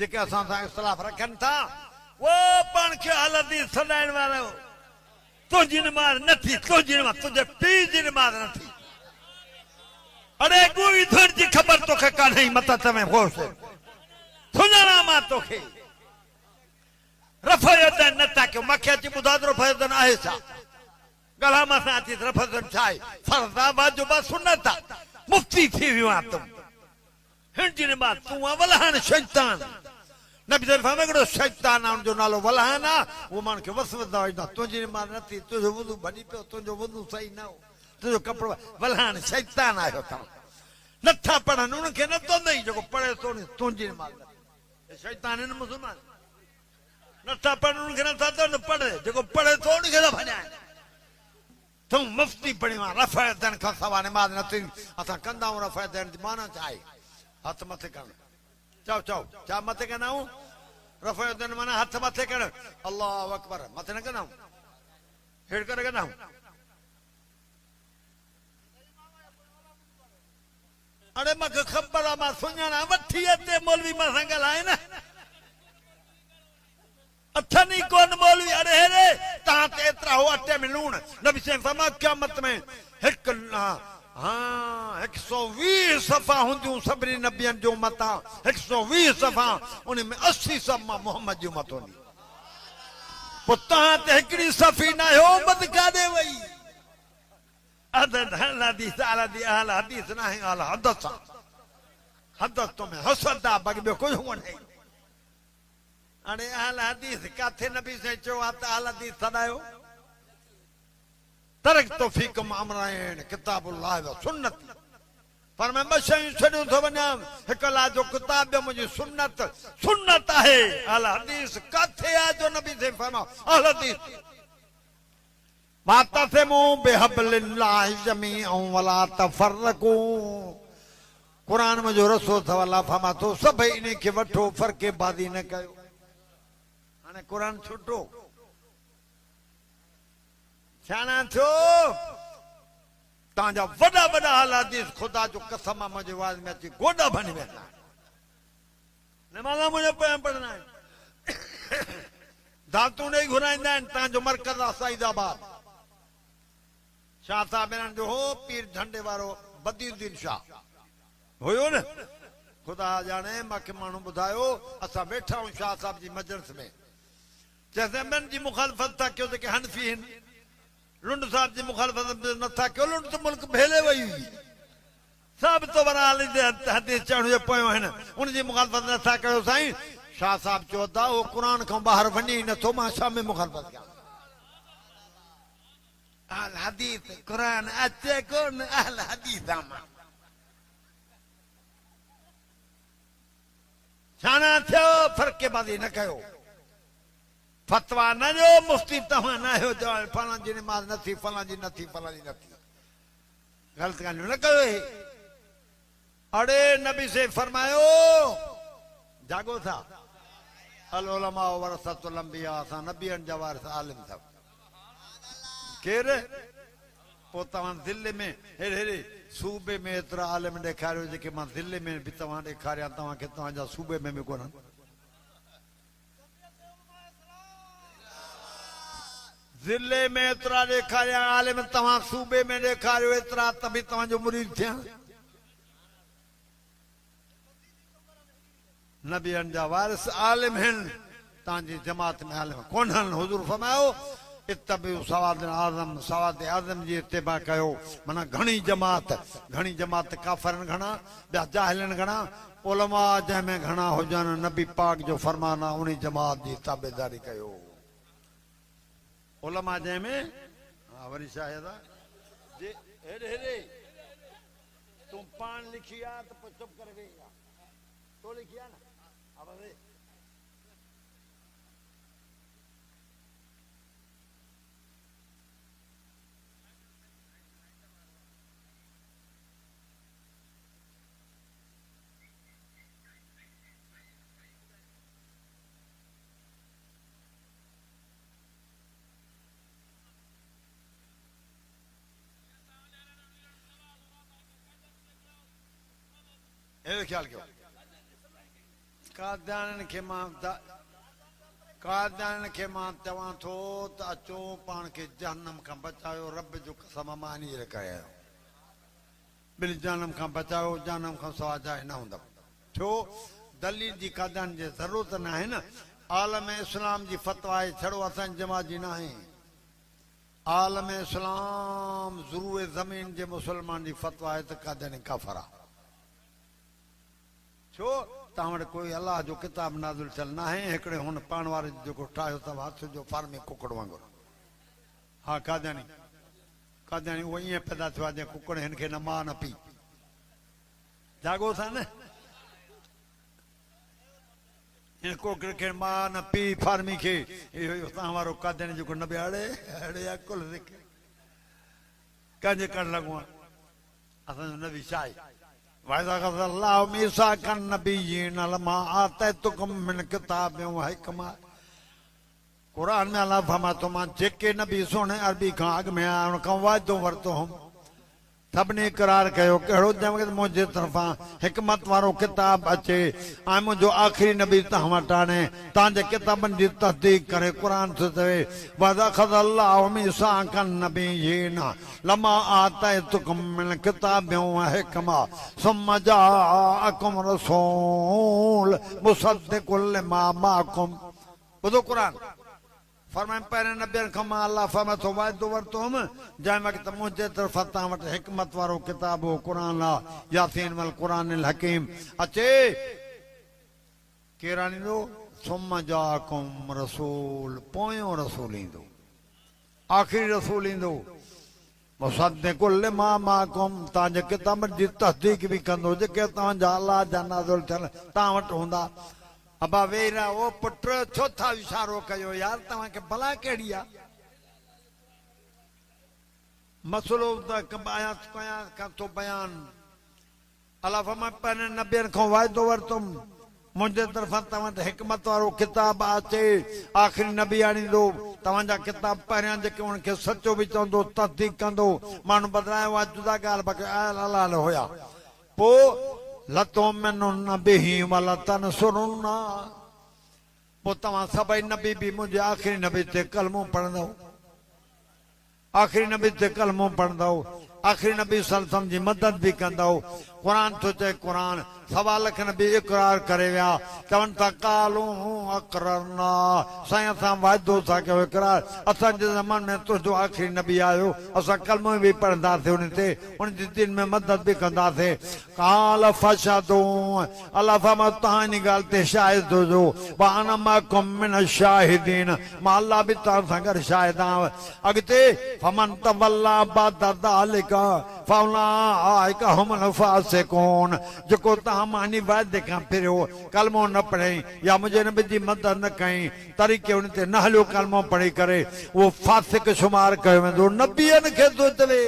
जेके असां सां इख्तिलाफ़ रखनि था वो पाण खे हलंदी सॾाइण वारो तुंहिंजी नमाज़ नथी तुंहिंजी नमाज़ तुंहिंजे पीउ जी नमाज़ नथी अड़े गुई धुर जी ख़बर तोखे कान्हे मत में होश सुञाणा मां तोखे रफ़ो यदन नथा कयो मूंखे अची ॿुधा त रफ़ो यदन आहे छा गला मां सां अची रफ़ो यदन छा आहे फ़र्ज़ आहे वाजिब आहे सुन्नत आहे मुफ़्ती थी वियो आहे तूं हिन जी नमाज़ तूं आहे वलहान शैतान नबी तरफ़ां हिकिड़ो शैतान आहे हुनजो नालो वलहान आहे उहो माण्हू खे वसवसा विझंदो आहे तुंहिंजी नमाज़ नथी तुंहिंजो वुज़ू भॼी पियो तुंहिंजो वुज़ू सही न हो तुंहिंजो कपिड़ो वलहान शैतान आहियो तव्हां नथा पढ़नि उनखे नथो ॾेई जेको पढ़े थो तुंहिंजी नमाज़ शैतान आहिनि मुस्लमान नथा पढ़नि उनखे नथा त पढ़े जेको पढ़े थो उनखे न भॼाए तूं मुफ़्ती पढ़ियो आहे रफ़अतन खां सवाइ नमाज़ नथी असां कंदा आहियूं रफ़अतन जी माना छा आहे हथ मथे करणु चओ चओ छा मथे कंदा आहियूं रफ़अतन माना हथ मथे करणु अल्लाहु अकबर मथे न कंदा आहियूं हेठि करे कंदा आहियूं अरे मूंखे ख़बर आहे मां सुञाणा वठी अचे मौलवी मां सां ॻाल्हाए न अथनि ई कोन मौलवी अरे हेरे तव्हां ते एतिरा हो अटे में लूण नबी साईं फरमायो क़यामत में हिकु 120 सफ़ा हूंदियूं सभिनी नबियनि जो उम्मत आहे 120 सफ़ा उन में 80 सफ़ा मोहम्मद जी उम्मत हूंदी पोइ तव्हां ते हिकिड़ी सफ़ी न आहे उम्मत काॾे वई हदीस न आहे हदस हदस तो में हसद आहे बाक़ी ॿियो कुझु कोन्हे हाणे अहल हदीस काथे नबी साईं चयो आहे त अहल हदीस सॾायो तरक़तो फ़ीकुम अमरैन किताबुल्लाह व सुन्नत पर मैं ॿ शयूं छॾियूं थो वञा हिकु अलाह जो किताब ॿियो मुंहिंजी सुन्नत सुन्नत आहे अहल हदीस काथे आहे जो नबी साईं फरमायो अहल हदीस वातसिमू बिहब्लिल्लाहि जमीअन वला तफर्रकू कुरान में जो रसो अथव अलाह फरमातो सभई इन खे वठो फ़र्क़े बाज़ी न कयो हाणे कुरान छुटो छाणा थियो तव्हांजा वॾा वॾा हदीस खुदा जो कसम आहे मुंहिंजे आवाज़ में अची गोॾा भञी वेंदा नमाज़ा मुंहिंजे पोयां पढ़ंदा आहिनि धातू ॾेई घुराईंदा आहिनि तव्हांजो मरकज़ आहे सईदाबाद शाह साहब जो हो पीर झंडे वारो बदीउद्दीन शाह हुयो न खुदा जाने मूंखे माण्हू ॿुधायो असां वेठा आहियूं शाह साहब जी मजलिस में चइसि ॿियनि जी मुखालफ़त था कयो जेके हनफी आहिनि लुंड साहब जी मुखालफ़त नथा कयो लुंड त मुल्क भेले वई हुई सभ तो वरा हदीस चढ़ण जे पोयां आहिनि उनजी मुखालफ़त नथा कयो साईं शाह साहब चयो था उहो क़ुर खां ॿाहिरि वञे ई नथो मां छा में मुखालफ़त कयां अहल हदीस कुरान अचे कोन अहल हदीस मां छाणा थियो फ़र्क़ेबाज़ी न कयो फतवा न ॾियो मुफ़्ती तव्हां न आहियो चवां फलां जी नमाज़ नथी फलां जी नथी फलां जी नथी ग़लति ॻाल्हियूं न कयो अड़े नबी से फरमायो जागो था अल उलमा वरसतुल अंबिया असां नबियनि जा वारिस आलिम था केरु पोइ तव्हां दिल्ली में हेड़े सूबे में एतिरा आलिम ॾेखारियो जेके मां दिल्ली में बि तव्हां ॾेखारिया तव्हांखे तव्हांजा सूबे में बि कोन्हनि दिल्ली में एतिरा ॾेखारिया आलिम तव्हां सूबे में ॾेखारियो एतिरा त बि तव्हांजो मुरीद थिया नबियनि जा वारिस आलिम आहिनि तव्हांजी जमात में आलिम कोन्हनि हुज़ूर फरमायो इत्तबिउ सवाद आज़म जी इत्तिबा कयो माना घणी जमात काफ़रनि घणा ॿिया जाहिलनि घणा उलमा जंहिंमें घणा हुजनि नबी पाक जो फरमान आहे उन जमात जी ताबेदारी कयो उलमा जंहिंमें हा वरी छा आहे हेॾे तूं पाण लिखी आहे त पोइ चुप करे वेही आहे तो लिखी आहे न हा बसि ख्याल कयो काद्यान के मां काद्यान के मां चवां थो त अचो पाण खे जहन्नम खां बचायो रब जो कसम मानी रखायो बिल जहन्नम खां बचायो जहन्नम खां सवा जाइ न हूंदा छो दलील जी काद्यान जी ज़रूरत न आहे न आलम इस्लाम जी फतवा आहे छड़ो असांजी जमात जी न आहे आलम इस्लाम ज़ुरूए ज़मीन जे मुसलमान जी फतवा आहे त काद्यानी काफ़र आहे छो तव्हां वटि कोई अलाह जो किताब नाज़िल थियल न आहे हिकिड़े हुन पाण वारे जेको ठाहियो अथव हथ जो फार्मी कुकड़ वांगुरु हा काद्यानी काद्यानी उहो ईअं पैदा थियो आहे जीअं कुकड़ हिन खे न मां न पी जाॻो था न हिन कुकड़ खे मां न पी फार्मी खे इहो तव्हां वारो काद्यानी जेको न बिहाड़े अड़े अकुल कंहिंजे करणु लॻो आहे असांजो नबी छा आहे वाइदा अल्लाह मीसाकन नबिय्यीन लमा आतैतुकुम मिन किताबिन व हिकमा कुरान में अल्लाह फरमातो मां जेके नबी सोने अरबी खां अॻु में आया उन खां वाइदो वरितो हुउमि सभिनी इक़रार कयो कहिड़ो जंहिंमें मुंहिंजे तरफ़ां हिकमत वारो किताब अचे ऐं मुंहिंजो आख़िरी नबी तव्हां वटि आणे तव्हांजे किताबनि जी तस्दीक करे क़ुरान थो चवे वदखद अल्लाहु मीसाकन नबिय्यीन लमा आतैतुकुम मिन किताबिन व हिकमा सुम्मा जाअकुम रसूल मुसद्दिकुल लिमा माअकुम ॿुधो क़ुरान फरमाए पहिरें नबियनि खां मां अलाह फरमाए थो वाइदो वरितो हुउमि जंहिं वक़्तु मुंहिंजे तरफ़ां तव्हां वटि हिकमत वारो किताब हो क़ुरान आहे यासीन वल क़ुरान हकीम अचे केरु आणींदो सुम जाकुम रसूल पोयों रसूल ईंदो आख़िरी रसूल ईंदो मुसद्दिकुल लिमा माअकुम तव्हांजे किताबनि जी तस्दीक बि कंदो जेके तव्हांजा अलाह जा नाज़िल थियल तव्हां वटि हूंदा अबा वेही रहा ओ पुट छो था इशारो कयो यार तव्हांखे भला कहिड़ी आहे मसलो त कयां थो बयान अलाह फरमाए पहिरें नबियनि खां वाइदो वरितुमि मुंहिंजे तरफ़ां तव्हां वटि हिकमत वारो किताब अचे आख़िरी नबी आणींदो तव्हांजा किताब पहिरियां जेके उनखे सचो बि चवंदो तस्दीक कंदो माण्हू बदिलायो आहे जुदा ॻाल्हि बाक़ी आयल अलाल हुया पोइ लतुमिनुन बिही वलतनसुरुन्ना पोइ तव्हां सभई नबी बि मुंहिंजे आख़िरी नबी ते कलमो पढ़ंदव आख़िरी नबी ते कलमो पढ़ंदव आख़िरी नबी सल्लम जी मदद बि कंदव क़ुरान थो चए क़ुरान सवा लख नबी इक़रार करे विया चवनि था कालू अक़ररना साईं असां वाइदो था कयो इक़रार असांजे ज़माने में तुंहिंजो आख़िरी नबी आयो असां कलमो बि पढ़ंदासीं उन ते उन जी दिन में मदद बि कंदासीं काल फशदू अल्लाह फरमाए तव्हां इन ॻाल्हि ते शाहिद हुजो व अना मअकुम मिन शाहिदीन मां अल्लाह बि तव्हां सां गॾु शाहिद आहियां अॻिते फमन तवल्ला बाद ज़ालिका फउलाइका हुमुल फासिकून जेको तव्हां मानी वाइदे खां फिरियो कलमो न पढ़ई या मुंहिंजे नबी जी मदद न कई तरीक़े उन ते न हलियो कलमो पढ़ी करे उहो फासिक शुमार कयो वेंदो नबियनि खे थो चवे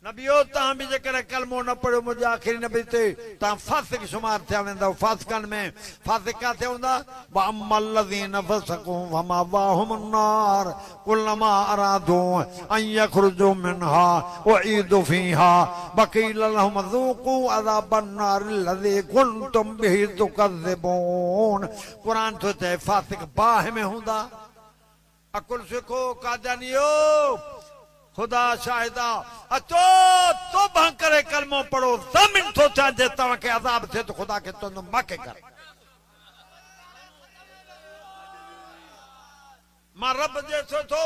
नबियो तव्हां बि जेकर कलमो न पढ़ियो मुंहिंजे आख़िरी नबी ते तव्हां फासिक शुमार थिया वेंदव फासिकनि में फासिक किथे हूंदा वअम्मल्लज़ीन फसक़ू वमअवाहुम अन्नार कुल्लमा अरादू अन यख़रुजू मिनहा उईदू फीहा वक़ील लहुम ज़ूक़ू अज़ाबन नारिल्लज़ी कुंतुम बिही तुकज़्ज़िबून क़ुरान थो चए फासिक बाहि में हूंदा अकुल सिखो कादियानियो खुदा शाहिदा अचो तौबा करे कलमो पढ़ो ज़मीन थो चाहे तव्हांखे अज़ाब थिए तो खुदा खे चवंदो माके कर मां रब जे थो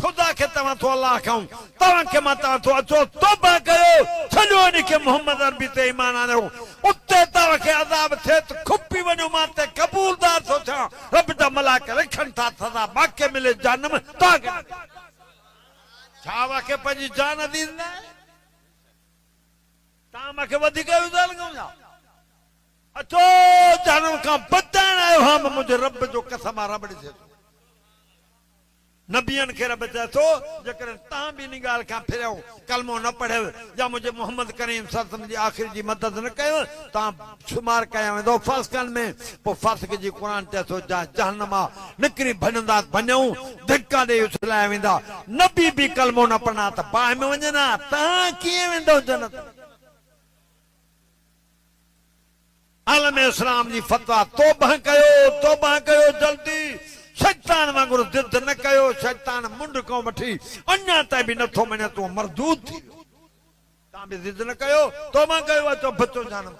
खुदा खे तव्हां थो अलाह खाऊं तव्हांखे मां तव्हां थो अचो तौबा कयो छॾियो इन खे मोहम्मद अरबी ते ईमान आणियो उते तव्हांखे अज़ाब थिए त खुपी वञो मां ते क़बूलदार थो थियां रब जा मलाइक लिखनि था सज़ा माके मिले जहन्नम तव्हांखे छा मूंखे पंहिंजी जान अज़ीज़ न आहे तव्हां मूंखे वधीक अचो जहन्नम खां बचाइण आयो हा मुंहिंजे रब जो कसम आहे रब ॾिसे थो नबियनि खे रब चए थो जेकॾहिं तव्हां बि इन ॻाल्हि खां फिरियो कलमो न पढ़ियो या मुंहिंजे मोहम्मद करीम सल्लम जी आख़िरी जी मदद न कयो तव्हां शुमार कया वेंदो फासिकनि में पोइ फासिक जी क़ुरान चए थो जहन्नम आहे निकिरी भॼंदा भञूं धिका ॾेई उछलाया वेंदा नबी बि कलमो न पढ़ंदा त बाहि में वञनि तव्हां कीअं वेंदो जन्नत आलम इस्लाम जी फतवा तौबा कयो जल्दी शैतान वांगुरु जिद न कयो शैतान मुंड को वठी अञा ताईं बि नथो मञे तूं मरदूद थी वियो तव्हां बि जिद न कयो तौबा कयो अचो बचो जानम